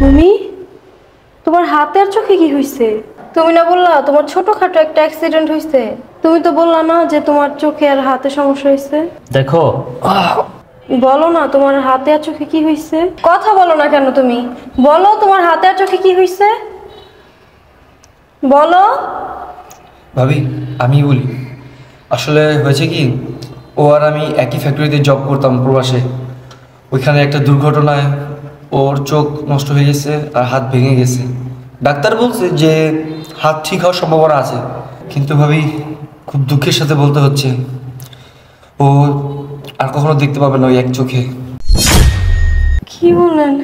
তুমি তোমার হাতে আর চোখে কি হয়েছে? তুমি না বললা তোমার ছোটখাটো একটা অ্যাক্সিডেন্ট হয়েছে? তুমি তো বললা না যে তোমার চোখে আর হাতে সমস্যা হয়েছে? দেখো, বলো না তোমার হাতে আর চোখে কি হয়েছে? কথা বলো না কেন তুমি? বলো তোমার হাতে আর চোখে কি হয়েছে, বলো। ভাবি আমি বলি, আসলে হয়েছে কি, ও আর আমি একই ফ্যাক্টরিতে জব করতাম প্রবাসে। ওইখানে একটা দুর্ঘটনায় ওর চোখ নষ্ট হয়ে গেছে আর হাত ভেঙে গেছে। ডাক্তার বলছে যে হাত ঠিক হওয়ার সম্ভাবনা আছে, কিন্তু ভাবি খুব দুঃখের সাথে বলতে হচ্ছে ও আর কখনো দেখতে পাবে না ওই এক চোখে। কি বলেন?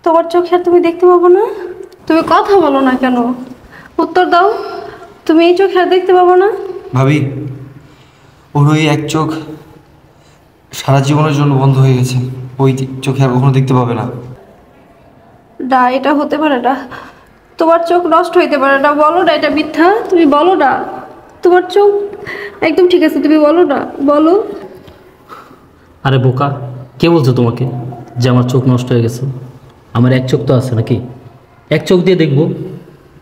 তোমার চোখে আর তুমি দেখতে পাবো না? তুমি কথা বলো না কেন? উত্তর দাও, তুমি এই চোখে আর দেখতে পাবো না? ভাবি ওর ওই এক চোখ সারা জীবনের জন্য বন্ধ হয়ে গেছে, ওই চোখে আর কখনো দেখতে পাবে না। না, এটা হতে পারে না। তোমার চোখ নষ্ট হইতে পারে না, বলো না এটা মিথ্যা। তুমি বলো না তোমার চোখ একদম ঠিক আছে, তুমি বলো না, বলো। আরে বোকা, কে বলছো তোমাকে যে আমার চোখ নষ্ট হয়ে গেছে? আমার এক চোখ তো আছে নাকি? এক চোখ দিয়ে দেখবো।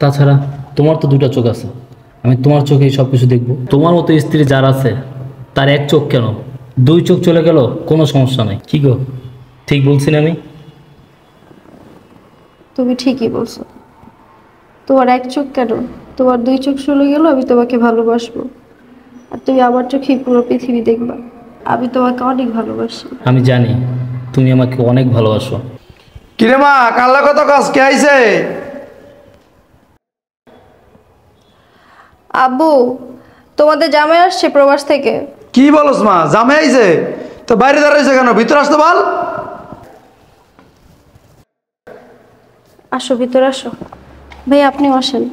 তাছাড়া তোমার তো দুটা চোখ আছে, আমি তোমার চোখেই সব কিছু দেখবো। তোমার মতো স্ত্রী যার আছে তার এক চোখ কেন, দুই চোখ চলে গেল কোনো সমস্যা নাই। কি গো, ঠিক বলছি না আমি? তুমি ঠিকই বলছো। তোমার এক চোখ কেন, তোমার দুই চোখ চলে গেল, আমি তোমাকে ভালোবাসবো। আর তুমি আমার চোখেই পুরো পৃথিবী দেখবা। আমি তোমাকে অনেক ভালোবাসি। আমি জানি তুমি আমাকে অনেক ভালোবাসো। কিরে মা, কাল্লা কত কাজ কে আইছে? আব্বু, তোমাদের জামাই আসছে প্রবাস থেকে। কি বলস মা, জামে আইছে? তো বাইরে দাঁড়াইছে কেন, ভিতরে আসতে বল। আসো ভিতরে আসো। ভাই আপনিও আসেন।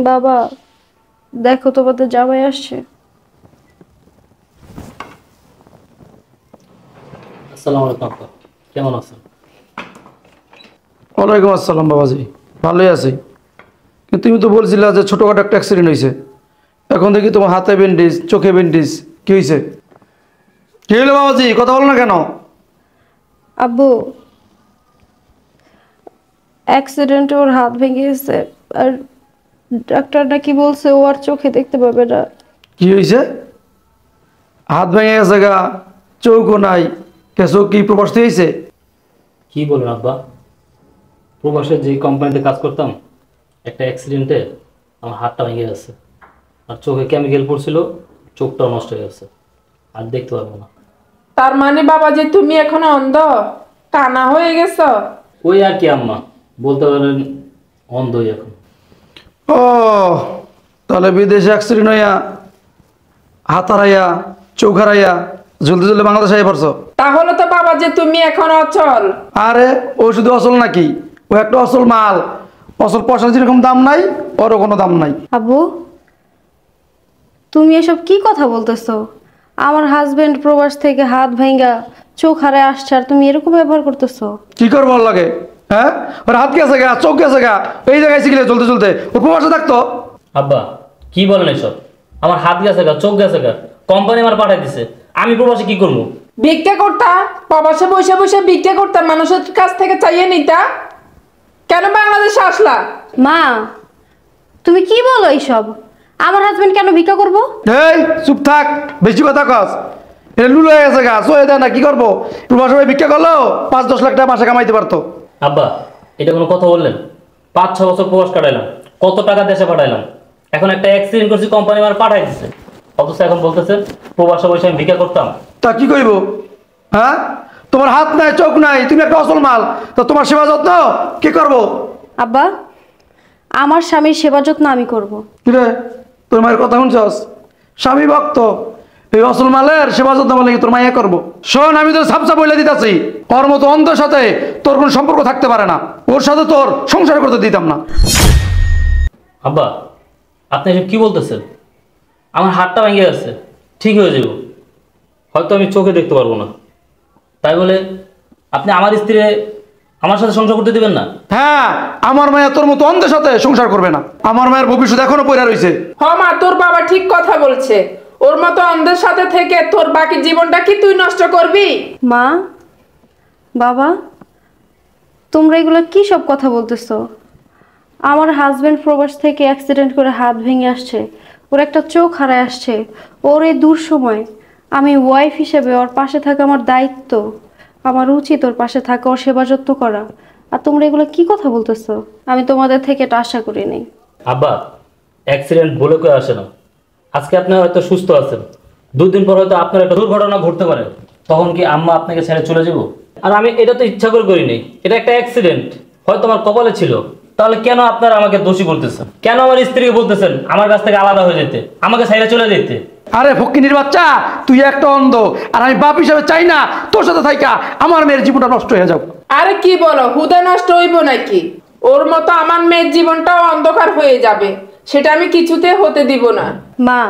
বাবা দেখো, তোমাদের জামাই আসছে। আসসালামু আলাইকুম আপা, কেমন আছেন? ওয়ালাইকুম আসসালাম বাবাজি, ভালোই আছি। কিন্তু তুমি তো বলছিলা যে ছোটোখাটো একটা অ্যাক্সিডেন্ট হয়েছে, এখন দেখি তোমার হাতে ব্যান্ডেজ, চোখে ব্যান্ডেজ, কি হয়েছে? কি হলো বাবাজি, কথা বলো না কেন? আব্বু, অ্যাক্সিডেন্টে ওর হাত ভেঙে গেছে, আর ডাক্তার নাকি বলছে ও আর চোখে দেখতে পাবে না। কি হয়েছে? হাত ভেঙে গেছে গা, চোখও নাই, কে চোখ কি প্রবাস থেকে হয়েছে? কি বলেন আব্বা? প্রবাসের যে কোম্পানিতে কাজ করতাম, একটা অ্যাক্সিডেন্টে আমার হাতটা ভেঙে গেছে, আর চোখে কেমিক্যাল পড়ছিল, চোখটাও নষ্ট হয়ে গেছে, আর দেখতে পারবো না। তার মানে বাবা যে তুমি এখন অন্ধ, কানা হয়ে গেছো? ওই আর কি আম্মা, বলতে পারেন অন্ধই এখন। ও, তাহলে বিদেশে অ্যাক্সিডেন্ট হইয়া হাত হারাইয়া চোখ হারাইয়া জলদি জলদি বাংলাদেশে আই পড়ছো। তাহলে তো বাবা যে তুমি এখন অচল। আরে ও শুধু অসল নাকি, ও একটা অসল মাল। অসল পয়সার যেরকম দাম নাই, ওরও কোনো দাম নাই। আব্বু, তুমি এসব কি কথা বলতেছো? আমার হাজবেন্ড প্রবাস থেকে হাত ভাঙ্গা চোখ হারায় আসছে, আর তুমি এরকম ব্যবহার করতেছো? কি করবো ওর লাগে? হ্যাঁ, ওর হাত গেছে গা, চোখ গেছে গা, এই জায়গায় শিখলে চলতে চলতে ওর প্রবাসে থাকতো। আব্বা কি বলেন এসব? আমার হাত গেছে গা, চোখ গেছে গা, কোম্পানি আমার পাঠাই দিছে, আমি প্রবাসে কি করবো? ভিক্ষা করতা, প্রবাসে বসে বসে ভিক্ষা করতা, মানুষের কাছ থেকে চাইয়ে নিতা। কেন বাংলাদেশে আসলা? মা, তুমি কি বলো এইসব? আমার হাজবেন্ড কেন ভিক্ষা করবো? এই চুপ থাক, বেশি কথা কস। এটা লুলো হয়ে গেছে গা, সয়ে দেয় না, কি করবো? প্রবাসে ভিক্ষা করলো 5-10 লাখ টাকা মাসে কামাইতে পারতো। আব্বা এটা কোনো কথা বললেন? 5-6 বছর প্রবাস কাটাইলাম, কত টাকা দেশে পাঠাইলাম, এখন একটা অ্যাক্সিডেন্ট করছি, কোম্পানি আমার পাঠাই দিছে, অথচ এখন বলতেছেন প্রবাসে বসে আমি ভিক্ষা করতাম। তা কি কইব? হ্যাঁ, তোমার হাত নাই, চোখ নাই, তুমি একটা অসল মাল, তো তোমার সেবা যত্ন কি করবো? আব্বা, আমার স্বামীর সেবা যত্ন আমি করব। কিরে, তোর মায়ের কথা শুনছস? স্বামী ভক্ত, এই অসল মালের সেবা যত্ন বলে কি তোর মাইয়া করবো? শোন, আমি তোর সাপসা বলে দিতেছি, ওর মতো অন্ধের সাথে তোর কোনো সম্পর্ক থাকতে পারে না, ওর সাথে তোর সংসার করতে দিতাম না। আব্বা আপনি এসব কি বলতেছেন? আমার হাতটা ভেঙে গেছে, ঠিক হয়ে যাব, হয়তো আমি চোখে দেখতে পারবো না, তাই বলে আপনি আমার স্ত্রী আমার সাথে সংসার করতে দিবেন না? হ্যাঁ, আমার মায়া তোর মতো অন্ধের সাথে সংসার করবে না। আমার মায়ের ভবিষ্যৎ এখনো পড়ে রয়েছে। হ মা, তোর বাবা ঠিক কথা বলছে। ওর মতো অন্ধের সাথে থেকে তোর বাকি জীবনটা কি তুই নষ্ট করবি? মা, বাবা, তোমরা এগুলো কি সব কথা বলতেছো? আমার হাজবেন্ড প্রবাস থেকে অ্যাক্সিডেন্ট করে হাত ভেঙে আসছে, ওর একটা চোখ হারায় আসছে। ওর এই দূর সময় আমি ওয়াইফ হিসেবে ওর পাশে থাকা আমার দায়িত্ব, আমার উচিত ওর পাশে থাকা, ওর সেবা যত্ন করা। আর তোমরা এগুলো কি কথা বলতেছো? আমি তোমাদের থেকে এটা আশা করি নাই। আব্বা, অ্যাক্সিডেন্ট বলে কেউ আসে না। আজকে আপনি হয়তো সুস্থ আছেন, 2 দিন পর হয়তো আপনার একটা দুর্ঘটনা ঘটতে পারে, তখন কি আম্মা আপনাকে ছেড়ে চলে যাব? আর আমি এটা তো ইচ্ছা করে করিনি, এটা একটা অ্যাক্সিডেন্ট, হয়তো আমার কপালে ছিল। তাহলে কেন আপনারা আমাকে দোষী করতেছেন? কেন আমার স্ত্রীকে বলতেছেন আমার কাছ থেকে আলাদা হয়ে যেতে, আমাকে ছেড়ে চলে যেতে? আরে ফকিনির বাচ্চা, তুই একটা অন্ধ, আর আমি বাপ হিসাবে চাই না তোর সাথে থাইকা আমার মেয়ের জীবনটা নষ্ট হয়ে যাও। আরে কি বলো, হুদা নষ্ট হইব নাকি? ওর মতো আমার মেয়ের জীবনটাও অন্ধকার হয়ে যাবে, সেটা আমি কিছুতে হতে দিব না। মা,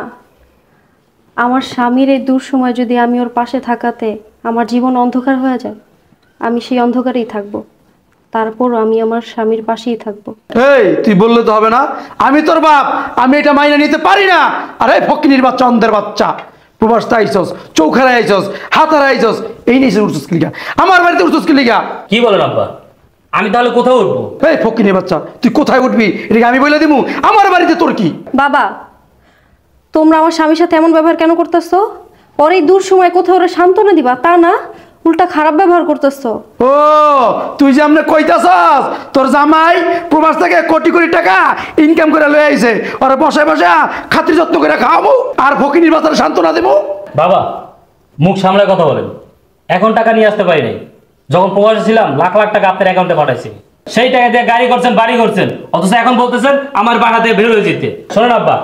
আমার স্বামীর এই দূর সময় যদি আমি ওর পাশে থাকাতে আমার জীবন অন্ধকার হয়ে যায়, আমি সেই অন্ধকারেই থাকবো। তারপরও আমি আমার স্বামীর পাশেই থাকবো। এই, তুই বললে তো হবে না, আমি তোর বাপ, আমি এটা মাইনে নিতে পারি না। আরে ফকিনির বাচ্চা, অন্ধের বাচ্চা, প্রবাস আইসস, চোখ হারাই আইসস, হাত হারাই আইসস, এই নিয়ে উঠছিস কি লিগা? আমার বাড়িতে উঠছিস কি লিগা? কি বলেন আব্বা? আমি তাহলে কোথাও উঠবো? এই ফকিনির বাচ্চা, তুই কোথায় উঠবি এটা আমি বলে দিমু? আমার বাড়িতে তোর কি? বাবা, তোমরা আমার স্বামীর সাথে এমন ব্যবহার কেন করতেছো? ওর এই দূর সময় কোথাও ওরা সান্ত্বনা দিবা তা না, উল্টা খারাপ ব্যবহার করতেছো। ও, তুই যে আমনে কইতাছস তোর জামাই প্রবাস থেকে কোটি কোটি টাকা ইনকাম করে লয়ে আইছে, ওরা বসায় বসা খাতির যত্ন করে খাওয়াবো আর ফকিনির বাচ্চার সান্ত্বনা দেবো? বাবা, মুখ সামলায় কথা বলেন। এখন টাকা নিয়ে আসতে পারি নাই, যখন প্রবাসে ছিলাম লাখ লাখ টাকা আপনার অ্যাকাউন্টে পাঠাইছি, সেই টাকা দিয়ে গাড়ি করছেন, বাড়ি করছেন, অথচ এখন বলতেছেন আমার বাসা থেকে বের হয়ে যেতে। শোনেন আব্বা,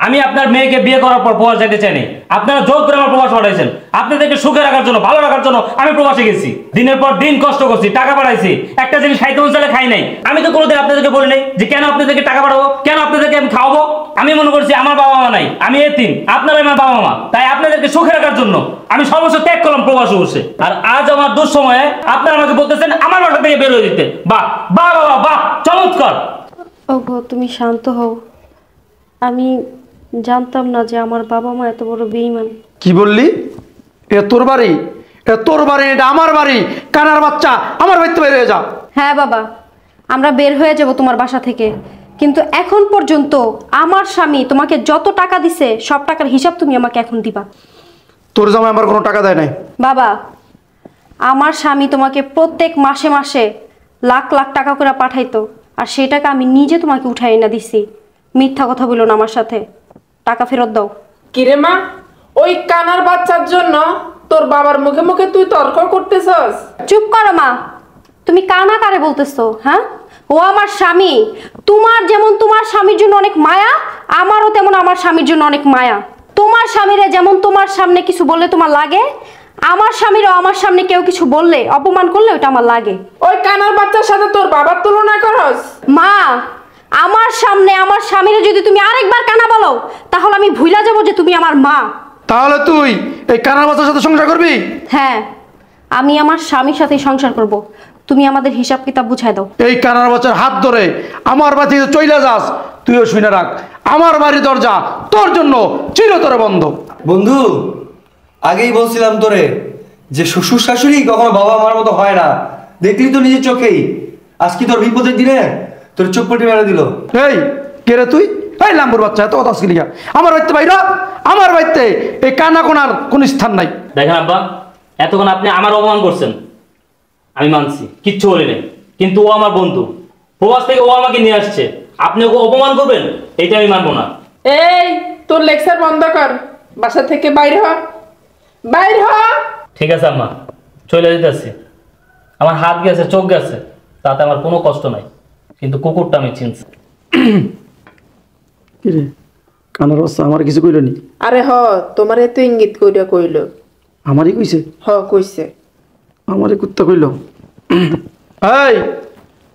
আমি আপনার মেয়েকে বিয়ে করার পর প্রবাস যেতে চাইনি, আপনারা জোর করে আমার প্রবাস পাঠাইছেন। আপনাদেরকে সুখে রাখার জন্য, ভালো রাখার জন্য আমি প্রবাসে গেছি, দিনের পর দিন কষ্ট করছি, টাকা পাঠাইছি, একটা জিনিস খাইতে মন চাইলে খাই নাই। আমি তো কোনোদিন আপনাদেরকে বলি নাই যে কেন আপনাদেরকে টাকা পাঠাবো, কেন আপনাদেরকে আমি খাওয়াবো। আমি মনে করছি আমার বাবা মা নাই, আমি এতিম, আপনারাই আমার বাবা মা, তাই আপনাদেরকে সুখে রাখার জন্য আমি সর্বস্ব ত্যাগ করলাম প্রবাসে বসে। আর আজ আমার দুঃসময়ে আপনারা আমাকে বলতেছেন আমার বাসা থেকে বের হয়ে যেতে। বাহ বাহ বাহ বাহ, চমৎকার। ওগো, তুমি শান্ত হও। আমি জানতাম না যে আমার বাবা মা এত বড় বেঈমান। কি বললি? এ তোর বাড়ি? এ তোর বাড়ি? এটা আমার বাড়ি। কানার বাচ্চা, আমার বাড়িতে বের হয়ে যা। হ্যাঁ বাবা, আমরা বের হয়ে যাব তোমার বাসা থেকে, কিন্তু এখন পর্যন্ত আমার স্বামী তোমাকে যত টাকা দিছে সব টাকার হিসাব তুমি আমাকে এখন দিবা। তোর জামাই আমার কোনো টাকা দেয় নাই। বাবা, আমার স্বামী তোমাকে প্রত্যেক মাসে মাসে লাখ লাখ টাকা করে পাঠাইতো, আর সেই টাকা আমি নিজে তোমাকে উঠাই না দিছি। মিথ্যা কথা বলো না আমার সাথে, টাকা ফেরত দাও। কিরে মা, ওই কানার বাচ্চার জন্য তোর বাবার মুখে মুখে তুই তর্ক করতেছস? চুপ করো মা, তুমি কানা কারে বলতেছো? হ্যাঁ, ও আমার স্বামী। তোমার যেমন তোমার স্বামীর জন্য অনেক মায়া, আমারও তেমন আমার স্বামীর জন্য অনেক মায়া। তোমার স্বামীরা যেমন তোমার সামনে কিছু বললে তোমার লাগে, আমার স্বামীরও আমার সামনে কেউ কিছু বললে, অপমান করলে ওটা আমার লাগে। ওই কানার বাচ্চার সাথে তোর বাবার তুলনা করস? মা, আমার সামনে আমার স্বামীরে যদি তুমি আরেকবার কানা বলো, তাহলে আমি ভুলা যাব যে তুমি আমার মা। তাহলে তুই এই কানার বাচ্চার সাথে সংসার করবি? হ্যাঁ, আমি আমার স্বামীর সাথেই সংসার করব। তুমি আমাদের হিসাব কিতাব বুঝাই দাও। এই কানার বাচ্চার হাত ধরে আমার বাড়ি থেকে চইলা যাস, তুইও শুনে রাখ, আমার বাড়ির দরজা তোর জন্য চিরতরে বন্ধ। বন্ধু, আগেই বলছিলাম তোরে যে শ্বশুর শাশুড়ি কখনো বাবা মার মতো হয় না। দেখলি তো নিজের চোখেই, আজকে তোর বিপদের দিনে তোর চোখ পটি মেরে দিল। এই কে রে তুই? এই লাম্বুর বাচ্চা, এত কথা লিখা আমার বাড়িতে বাইর হ। আমার বাড়িতে এই কানা কোনার কোন স্থান নাই। দেখেন আব্বা, এতক্ষণ আপনি আমার অপমান করছেন, আমি মানছি, কিচ্ছু বলি নাই, কিন্তু ও আমার বন্ধু, প্রবাস থেকে ও আমাকে নিয়ে আসছে, আপনি ওকে অপমান করবেন এটা আমি মানবো না। এই, তোর লেকচার বন্ধ কর, বাসা থেকে বাইরে হ, বাইরে হ। ঠিক আছে আম্মা, চলে যেতেছি। আমার হাত গেছে, চোখ গেছে, তাতে আমার কোনো কষ্ট নাই, কিন্তু কুকুরটা আমি চিনছি। কিরে কানার বাচ্চা আমার কিছু কইল নি? আরে হ, তোমারে তো ইঙ্গিত কইরা কইল। আমারই কইছে? হ, কইছে। আমারই কুত্তা কইল। এই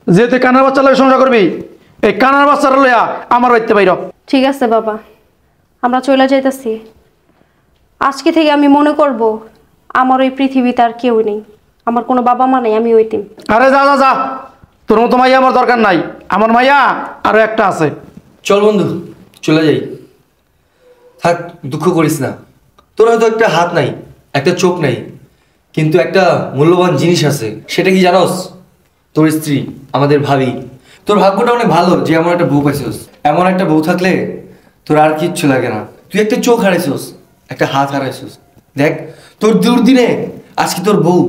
যে তুই কানার বাচ্চা লয়ে সংসার করবি, এই কানার বাচ্চারা লইয়া আমার বাড়িতে বাইর। ঠিক আছে বাবা, আমরা চলে যাইতেছি। আজকে থেকে আমি মনে করব আমার ওই পৃথিবীতে আর কেউ নেই। আমার কোনো বাবা মা নেই, আমি ওইতিম। আরে যা যা যা, তোর মতো মাইয়া আমার দরকার নাই। আমার মাইয়া আরো একটা আছে। চল বন্ধু চলে যাই। থাক, দুঃখ করিস না। তোর হয়তো একটা হাত নাই, একটা চোখ নাই, কিন্তু একটা মূল্যবান জিনিস আছে। সেটা কি জানোস? তোর স্ত্রী, আমাদের ভাবি। তোর ভাগ্যটা অনেক ভালো যে এমন একটা বউ পাইছিস। এমন একটা বউ থাকলে তোর আর কিচ্ছু লাগে না। তুই একটা চোখ হারাইছিস, একটা হাত হারাইছিস। দেখ, তোর দুর্দিনে আজকে তোর বউ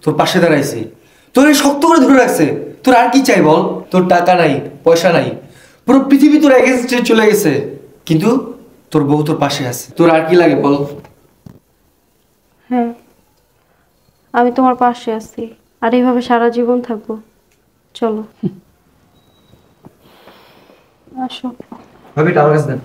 তোর পাশে দাঁড়াইছে, তোর শক্ত করে ধরে রাখছে। তোর আর কি চাই বল? তোর টাকা নাই, পয়সা নাই, পুরো পৃথিবী তোর এগেনস্টে চলে গেছে, কিন্তু তোর বউ তোর পাশে আছে। তোর আর কি লাগে বল? হ্যাঁ, আমি তোমার পাশে আছি, আর এইভাবে সারা জীবন থাকবো। চলো আসো। ভাবি টাওয়ার কাছে দেন।